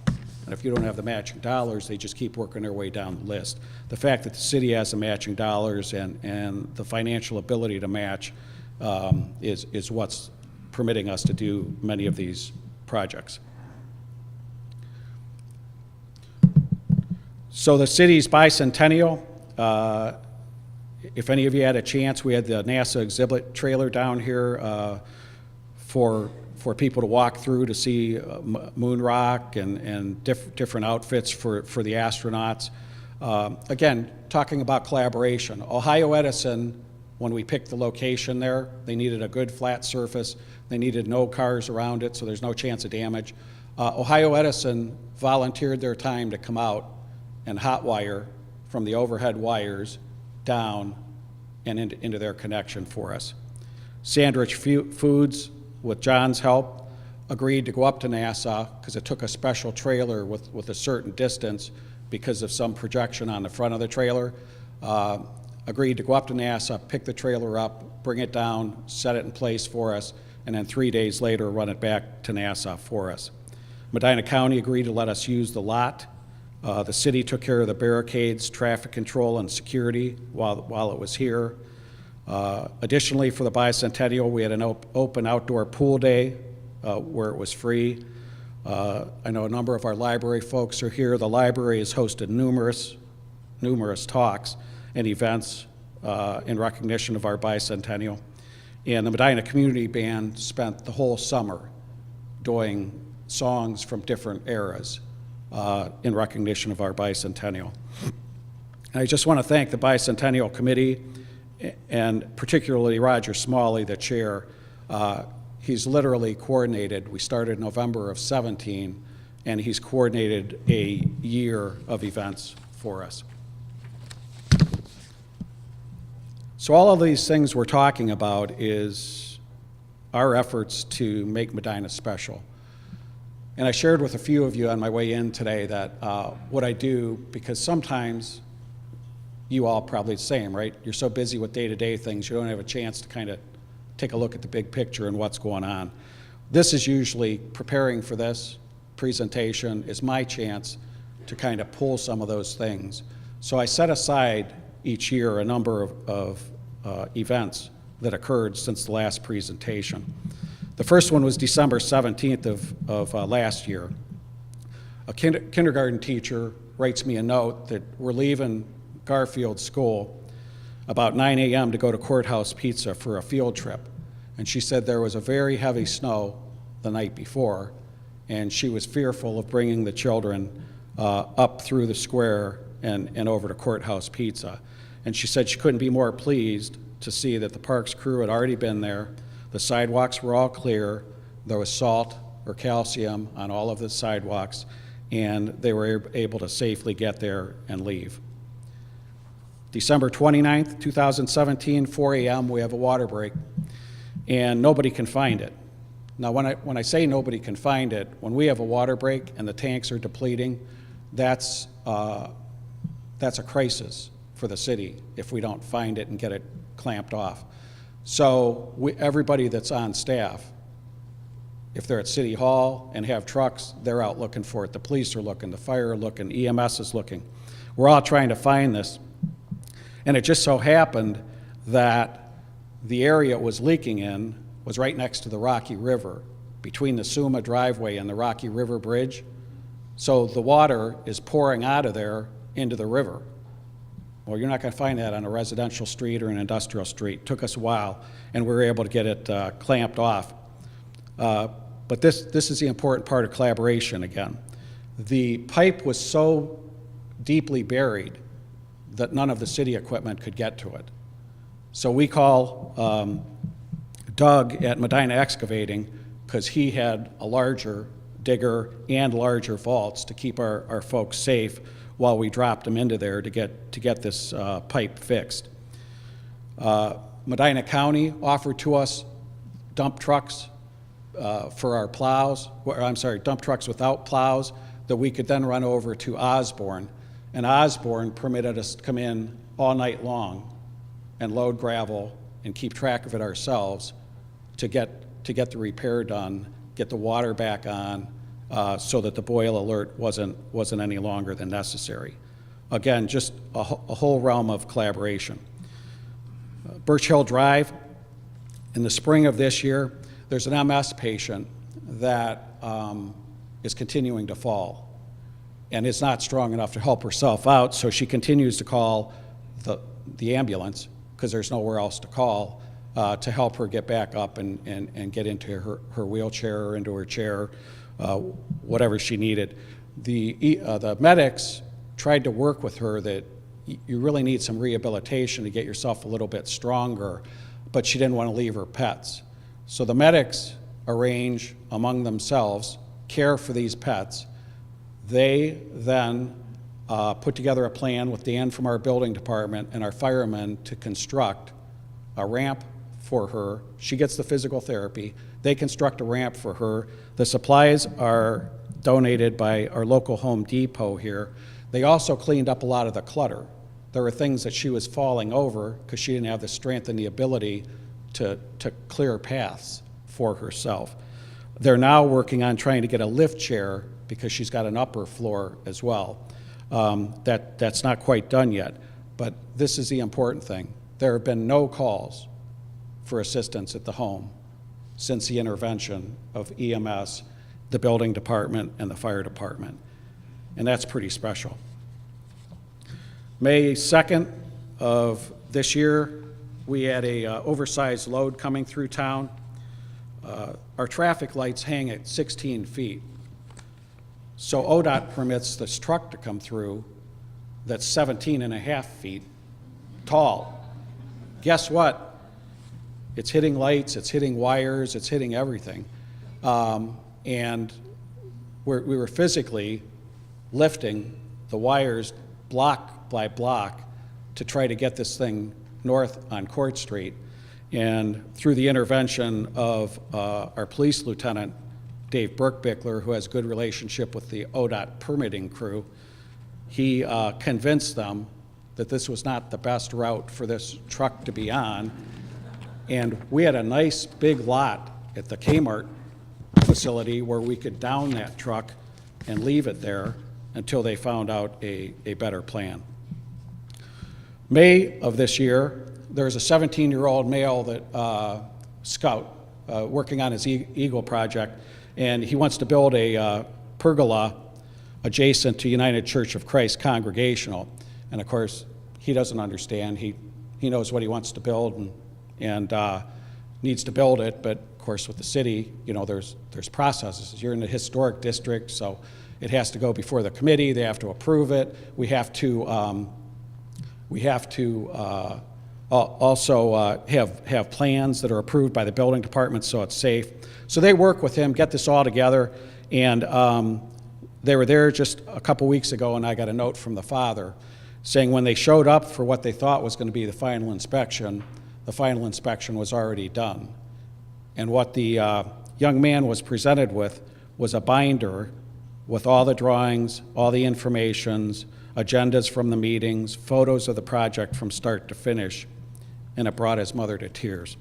And if you don't have the matching dollars, they just keep working their way down the list. The fact that the city has the matching dollars and the financial ability to match is what's permitting us to do many of these projects. So the city's bicentennial, if any of you had a chance, we had the NASA exhibit trailer down here for for people to walk through to see Moon Rock and different outfits for the astronauts. Again, talking about collaboration. Ohio Edison, when we picked the location there, they needed a good flat surface. They needed no cars around it, so there's no chance of damage. Ohio Edison volunteered their time to come out and hot wire from the overhead wires down and into their connection for us. Sandwich Foods, with John's help, agreed to go up to NASA because it took a special trailer with a certain distance because of some projection on the front of the trailer. Agreed to go up to NASA, pick the trailer up, bring it down, set it in place for us, and then 3 days later run it back to NASA for us. Medina County agreed to let us use the lot. The city took care of the barricades, traffic control, and security while it was here. Additionally, for the bicentennial, we had an open outdoor pool day where it was free. I know a number of our library folks are here. The library has hosted numerous talks and events in recognition of our bicentennial. And the Medina Community Band spent the whole summer doing songs from different eras in recognition of our bicentennial. And I just want to thank the Bicentennial Committee and particularly Roger Smalley, the chair. He's literally coordinated. We started November of 17, and he's coordinated a year of events for us. So all of these things we're talking about is our efforts to make Medina special. And I shared with a few of you on my way in today that what I do, because sometimes you all probably the same, right? You're so busy with day-to-day things, you don't have a chance to kind of take a look at the big picture and what's going on. This is usually, preparing for this presentation is my chance to kind of pull some of those things. So I set aside each year a number of events that occurred since the last presentation. The first one was December 17th of last year. A kindergarten teacher writes me a note that we're leaving Garfield School about 9 a.m. to go to Courthouse Pizza for a field trip. And she said there was a very heavy snow the night before, and she was fearful of bringing the children up through the square and over to Courthouse Pizza. And she said she couldn't be more pleased to see that the parks crew had already been there. The sidewalks were all clear. There was salt or calcium on all of the sidewalks, and they were able to safely get there and leave. December 29th, 2017, 4 a.m., we have a water break, and nobody can find it. Now, when I say nobody can find it, when we have a water break and the tanks are depleting, that's a crisis for the city if we don't find it and get it clamped off. So everybody that's on staff, if they're at City Hall and have trucks, they're out looking for it. The police are looking, the fire are looking, EMS is looking. We're all trying to find this. And it just so happened that the area it was leaking in was right next to the Rocky River, between the Suma driveway and the Rocky River Bridge. So the water is pouring out of there into the river. Well, you're not going to find that on a residential street or an industrial street. It took us a while, and we were able to get it clamped off. But this is the important part of collaboration again. The pipe was so deeply buried that none of the city equipment could get to it. So we call Doug at Medina Excavating because he had a larger digger and larger vaults to keep our folks safe while we dropped them into there to get this pipe fixed. Medina County offered to us dump trucks for our plows, dump trucks without plows that we could then run over to Osborne. And Osborne permitted us to come in all night long and load gravel and keep track of it ourselves to get the repair done, get the water back on, so that the boil alert wasn't any longer than necessary. Again, just a whole realm of collaboration. Birch Hill Drive, in the spring of this year, there's an MS patient that is continuing to fall and is not strong enough to help herself out, so she continues to call the ambulance because there's nowhere else to call to help her get back up and get into her wheelchair or into her chair, whatever she needed. The medics tried to work with her that you really need some rehabilitation to get yourself a little bit stronger, but she didn't want to leave her pets. So the medics arrange among themselves care for these pets. They then put together a plan with Dan from our building department and our firemen to construct a ramp for her. She gets the physical therapy. They construct a ramp for her. The supplies are donated by our local Home Depot here. They also cleaned up a lot of the clutter. There were things that she was falling over because she didn't have the strength and the ability to clear paths for herself. They're now working on trying to get a lift chair because she's got an upper floor as well. That's not quite done yet, but this is the important thing. There have been no calls for assistance at the home since the intervention of EMS, the building department, and the fire department, and that's pretty special. May 2nd of this year, we had a oversized load coming through town. Our traffic lights hang at 16 feet. So ODOT permits this truck to come through that's 17.5 feet tall. Guess what? It's hitting lights, it's hitting wires, it's hitting everything. And we were physically lifting the wires block by block to try to get this thing north on Court Street. And through the intervention of our police lieutenant, Dave Burkbickler, who has a good relationship with the ODOT permitting crew, he convinced them that this was not the best route for this truck to be on. And we had a nice big lot at the Kmart facility where we could down that truck and leave it there until they found out a better plan. May of this year, there's a 17-year-old male that scout working on his Eagle project, and he wants to build a pergola adjacent to United Church of Christ Congregational. And of course, he doesn't understand. He knows what he wants to build and needs to build it, but of course with the city, you know, there's processes. You're in the historic district, so it has to go before the committee. They have to approve it. We have to also have plans that are approved by the building department so it's safe. So they work with him, get this all together, and they were there just a couple weeks ago, and I got a note from the father saying when they showed up for what they thought was going to be the final inspection was already done. And what the young man was presented with was a binder with all the drawings, all the informations, agendas from the meetings, photos of the project from start to finish, and it brought his mother to tears.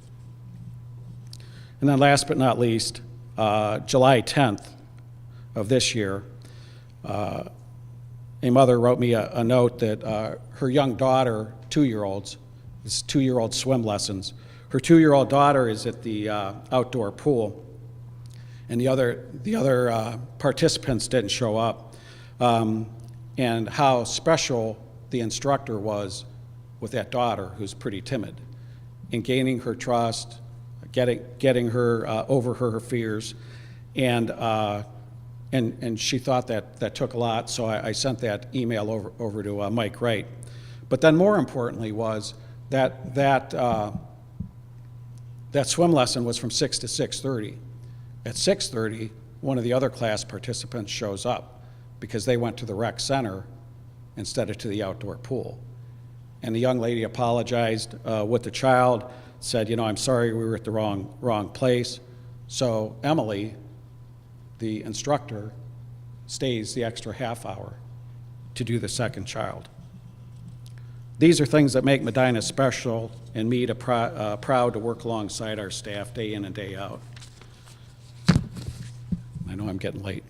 And then last but not least, July 10th of this year, a mother wrote me a note that her young daughter, 2-year-olds, it's 2-year-old swim lessons. Her 2-year-old daughter is at the outdoor pool, and the other participants didn't show up. And how special the instructor was with that daughter, who's pretty timid, in gaining her trust, getting her over her fears, and she thought that took a lot. So I sent that email over to Mike Wright. But then more importantly was that swim lesson was from 6 to 6:30. At 6:30, one of the other class participants shows up because they went to the rec center instead of to the outdoor pool. And the young lady apologized with the child, said, you know, I'm sorry, we were at the wrong place. So Emily, the instructor, stays the extra half hour to do the second child. These are things that make Medina special and me proud to work alongside our staff day in and day out. I know I'm getting late.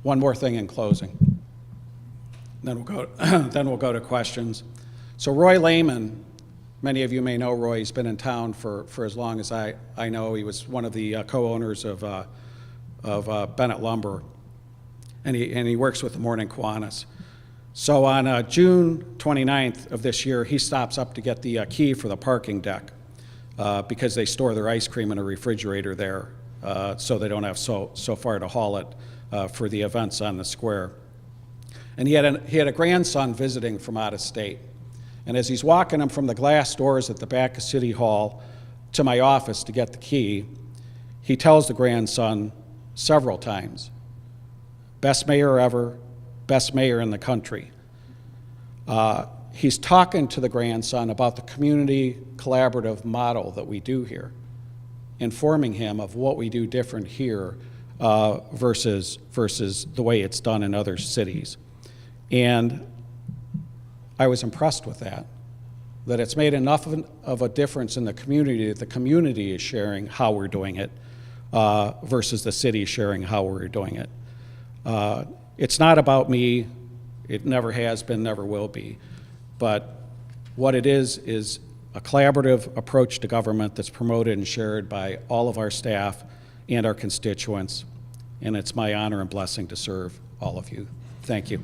One more thing in closing. Then we'll go to questions. So Roy Lehman, many of you may know Roy. He's been in town for as long as I know. He was one of the co-owners of Bennett Lumber, and he works with the Morning Kiwanis. So on June 29th of this year, he stops up to get the key for the parking deck. because they store their ice cream in a refrigerator there, so they don't have so far to haul it for the events on the square. And he had a grandson visiting from out of state. And as he's walking him from the glass doors at the back of City Hall to my office to get the key, he tells the grandson several times, "Best mayor ever, best mayor in the country." He's talking to the grandson about the community collaborative model that we do here, informing him of what we do different here versus the way it's done in other cities. And I was impressed with that it's made enough of a difference in the community that the community is sharing how we're doing it versus the city sharing how we're doing it. It's not about me. It never has been, never will be. But what it is a collaborative approach to government that's promoted and shared by all of our staff and our constituents. And it's my honor and blessing to serve all of you. Thank you.